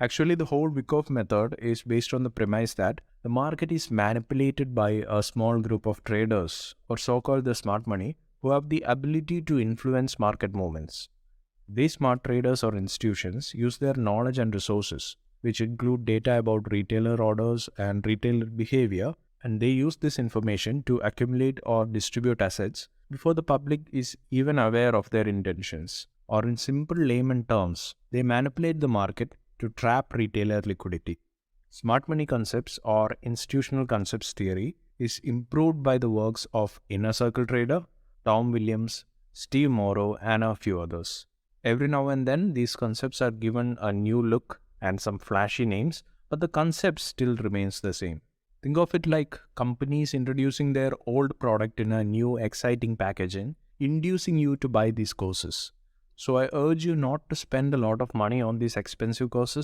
Actually, the whole Wyckoff method is based on the premise that the market is manipulated by a small group of traders, or so-called the smart money, who have the ability to influence market movements. These smart traders or institutions use their knowledge and resources, which include data about retailer orders and retailer behavior, and they use this information to accumulate or distribute assets before the public is even aware of their intentions. Or in simple layman terms, they manipulate the market to trap retailer liquidity. Smart money concepts or institutional concepts theory is improved by the works of Inner Circle Trader, Tom Williams, Steve Morrow, and a few others. Every now and then, these concepts are given a new look and some flashy names, but the concept still remains the same. Think of it like companies introducing their old product in a new exciting packaging, inducing you to buy these courses. So I urge you not to spend a lot of money on these expensive courses.